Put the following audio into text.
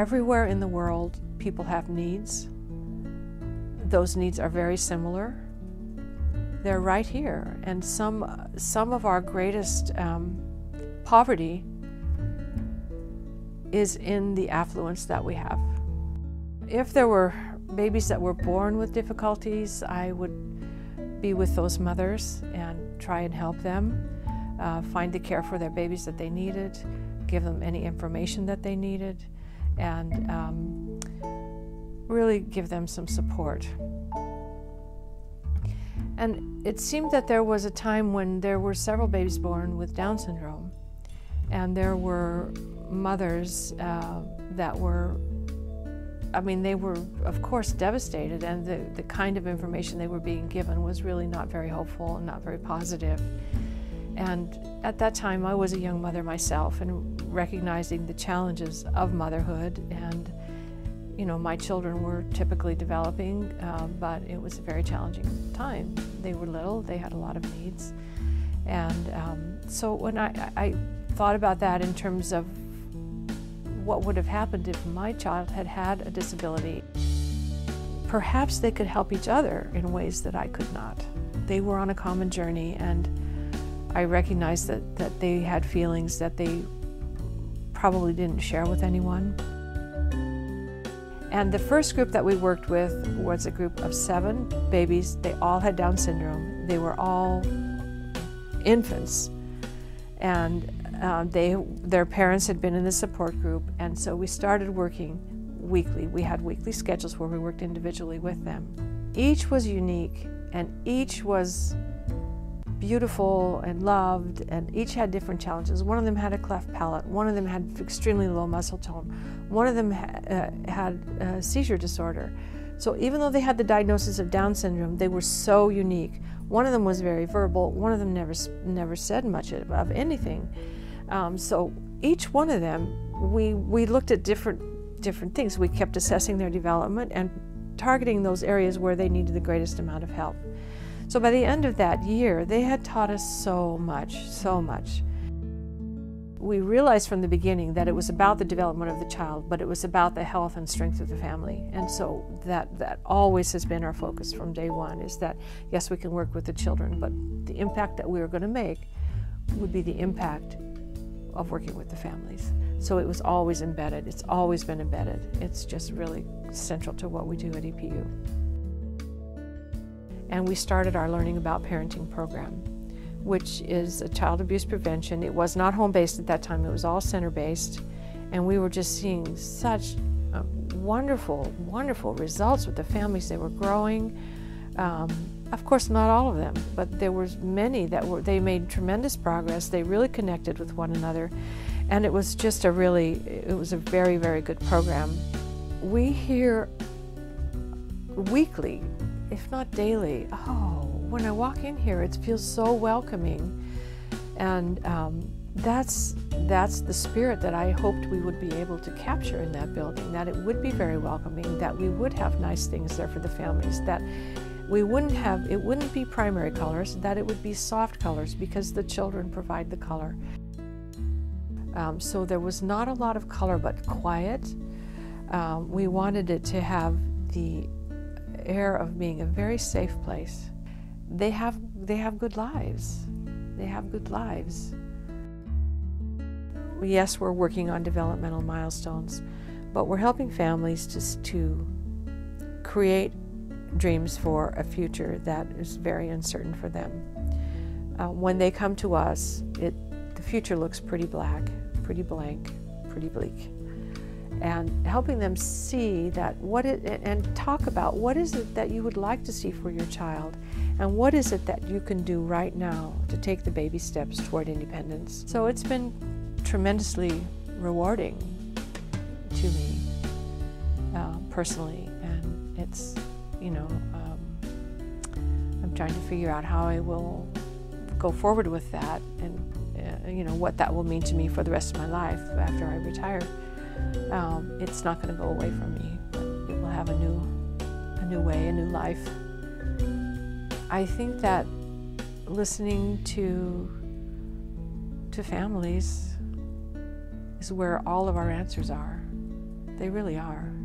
Everywhere in the world, people have needs. Those needs are very similar. They're right here, and some of our greatest poverty is in the affluence that we have. If there were babies that were born with difficulties, I would be with those mothers and try and help them find the care for their babies that they needed, give them any information that they needed, and really give them some support. And it seemed that there was a time when there were several babies born with Down syndrome, and there were mothers that were, I mean, they were of course devastated, and the kind of information they were being given was really not very hopeful and not very positive. And at that time I was a young mother myself, and recognizing the challenges of motherhood, and you know, my children were typically developing, but it was a very challenging time. They were little, they had a lot of needs. And so when I thought about that in terms of what would have happened if my child had had a disability, perhaps they could help each other in ways that I could not. They were on a common journey, and I recognized that they had feelings that they probably didn't share with anyone. And the first group that we worked with was a group of 7 babies. They all had Down syndrome. They were all infants, and their parents had been in the support group, and so we started working weekly. We had weekly schedules where we worked individually with them. Each was unique, and each was beautiful and loved, and each had different challenges. One of them had a cleft palate, one of them had extremely low muscle tone, one of them had a seizure disorder. So even though they had the diagnosis of Down syndrome, they were so unique. One of them was very verbal, one of them never said much of anything. So each one of them, we looked at different things. We kept assessing their development and targeting those areas where they needed the greatest amount of help. So by the end of that year, they had taught us so much, so much. We realized from the beginning that it was about the development of the child, but it was about the health and strength of the family. And so that always has been our focus from day one, is that yes, we can work with the children, but the impact that we were going to make would be the impact of working with the families. So it was always embedded. It's always been embedded. It's just really central to what we do at EPU. And we started our Learning About Parenting program, which is a child abuse prevention. It was not home-based at that time, it was all center-based. And we were just seeing such wonderful, wonderful results with the families. They were growing. Of course, not all of them, but there were many they made tremendous progress. They really connected with one another. And it was just it was a very, very good program. We hear weekly, if not daily, oh, when I walk in here, it feels so welcoming. And that's the spirit that I hoped we would be able to capture in that building, that it would be very welcoming, that we would have nice things there for the families, that it wouldn't be primary colors, that it would be soft colors because the children provide the color. So there was not a lot of color, but quiet. We wanted it to have the air of being a very safe place. They have good lives. They have good lives. Yes, we're working on developmental milestones, but we're helping families to create dreams for a future that is very uncertain for them. When they come to us, the future looks pretty black, pretty blank, pretty bleak. And helping them see that and talk about what is it that you would like to see for your child, and what is it that you can do right now to take the baby steps toward independence. So it's been tremendously rewarding to me personally, and it's, you know, I'm trying to figure out how I will go forward with that, and you know, what that will mean to me for the rest of my life after I retire. It's not going to go away from me, but it will have a new way, a new life. I think that listening to families is where all of our answers are. They really are.